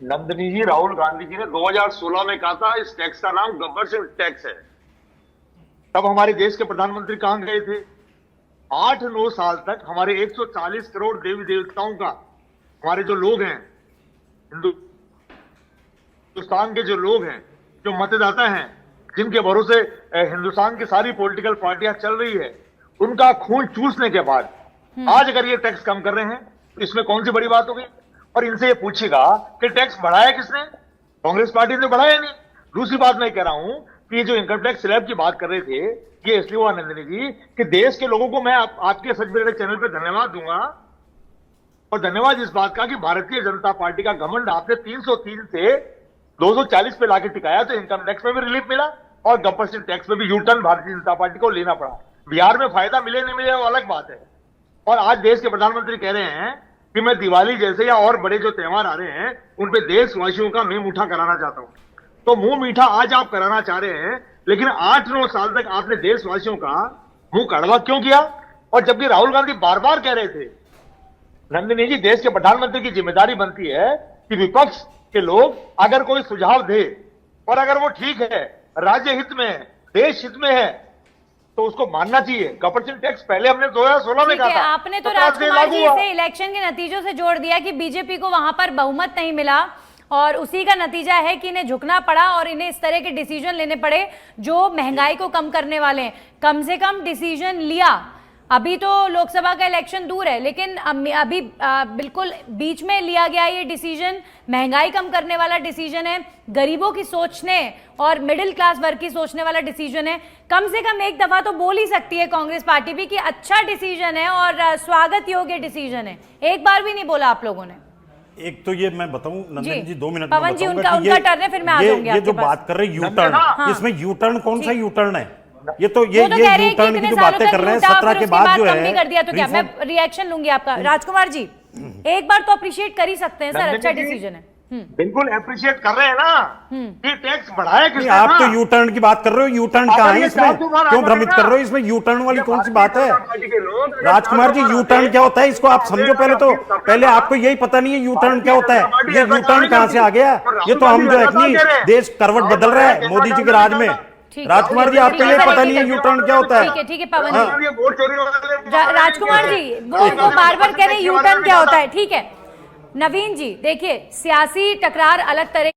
नंदनी जी, राहुल गांधी जी ने 2016 में कहा था इस टैक्स का नाम गब्बर सिंह टैक्स है। तब हमारे देश के प्रधानमंत्री कहां गए थे? 8-9 साल तक हमारे 140 करोड़ देवी देवताओं का, हमारे जो लोग हैं, हिंदुस्तान के जो लोग हैं, जो मतदाता हैं, जिनके भरोसे हिंदुस्तान की सारी पॉलिटिकल पार्टियां चल रही है, उनका खून चूसने के बाद आज अगर ये टैक्स कम कर रहे हैं तो इसमें कौन सी बड़ी बात हो गई? और इनसे ये पूछेगा कि टैक्स बढ़ाया किसने? कांग्रेस पार्टी ने बढ़ाया नहीं। दूसरी बात मैं कह रहा हूं कि ये जो इनकम टैक्स स्लैब की बात कर रहे थे, ये इसलिए हुआ नंदिनी जी कि देश के लोगों को मैं आपके सच मेरे चैनल पर धन्यवाद दूंगा, और धन्यवाद इस बात का कि भारतीय जनता पार्टी का घमंड आपने 303 से 240 पे लाके टिकाया, तो इनकम टैक्स में भी रिलीफ मिला और गब्बर सिंह टैक्स में भी U turn Bharatiya Janata party को लेना पड़ा। बिहार में फायदा मिले नहीं मिले वो अलग बात है। और आज देश के प्रधानमंत्री कह रहे हैं कि मैं दिवाली जैसे या और बड़े जो त्योहार आ रहे हैं उन पे देशवासियों का मुंह मीठा कराना चाहता हूं। तो मुंह मीठा आज आप कराना चाह रहे हैं, लेकिन 8-9 साल तक आपने देशवासियों का मुंह कड़वा क्यों किया? और जबकि राहुल गांधी बार बार कह रहे थे, नंदिनी जी, देश के प्रधानमंत्री की जिम्मेदारी बनती है कि विपक्ष के लोग अगर कोई सुझाव दे और अगर वो ठीक है, राज्य हित में है, देश हित में है, तो उसको मानना चाहिए। गब्बर सिंह टैक्स पहले हमने 2016 में कहा था। आपने तो राजकुमार जी से इलेक्शन के नतीजों से जोड़ दिया कि बीजेपी को वहां पर बहुमत नहीं मिला और उसी का नतीजा है कि इन्हें झुकना पड़ा और इन्हें इस तरह के डिसीजन लेने पड़े जो महंगाई को कम करने वाले हैं। कम से कम डिसीजन लिया। अभी तो लोकसभा का इलेक्शन दूर है, लेकिन अभी बिल्कुल बीच में लिया गया ये डिसीजन महंगाई कम करने वाला डिसीजन है, गरीबों की सोचने और मिडिल क्लास वर्ग की सोचने वाला डिसीजन है। कम से कम एक दफा तो बोल ही सकती है कांग्रेस पार्टी भी कि अच्छा डिसीजन है और स्वागत योग्य डिसीजन है। एक बार भी नहीं बोला आप लोगों ने। एक तो ये मैं बताऊं नंदन जी, 2 मिनट पवन जी, उनका टर्न है, फिर मैं आ जाऊंगी ये जो बात कर रहे हैं यू टर्न, इसमें यू टर्न कौन सा यू टर्न है? ये तो ये यू टर्न की जो बातें कर रहे हैं 17 के बाद जो है कर दिया, तो क्या मैं रिएक्शन लूंगी आपका? राजकुमार जी, एक बार तो अप्रिशिएट कर ही सकते हैं सर, अच्छा डिसीजन है। बिल्कुल अप्रिशिएट कर रहे हैं ना कि टैक्स बढ़ाया किसने? आप तो यू टर्न की बात कर रहे हो, यू टर्न कहाँ है इसमें? क्यों भ्रमित कर रहे हो? इसमें यू टर्न वाली कौन सी बात है? राजकुमार जी, यू टर्न क्या होता है इसको आप समझो पहले तो। पहले आपको यही पता नहीं है यू टर्न क्या होता है। ये यू टर्न कहाँ से आ गया? ये तो हम जो है अपनी देश करवट बदल रहा है मोदी जी के राज में। राजकुमार जी, आपको ये पता नहीं है यू टर्न क्या होता है? ठीक है पवन जी। राजकुमार जी वो बार बार कह रहे हैं यू टर्न क्या होता है। ठीक है नवीन जी, देखिए सियासी टकरार अलग तरह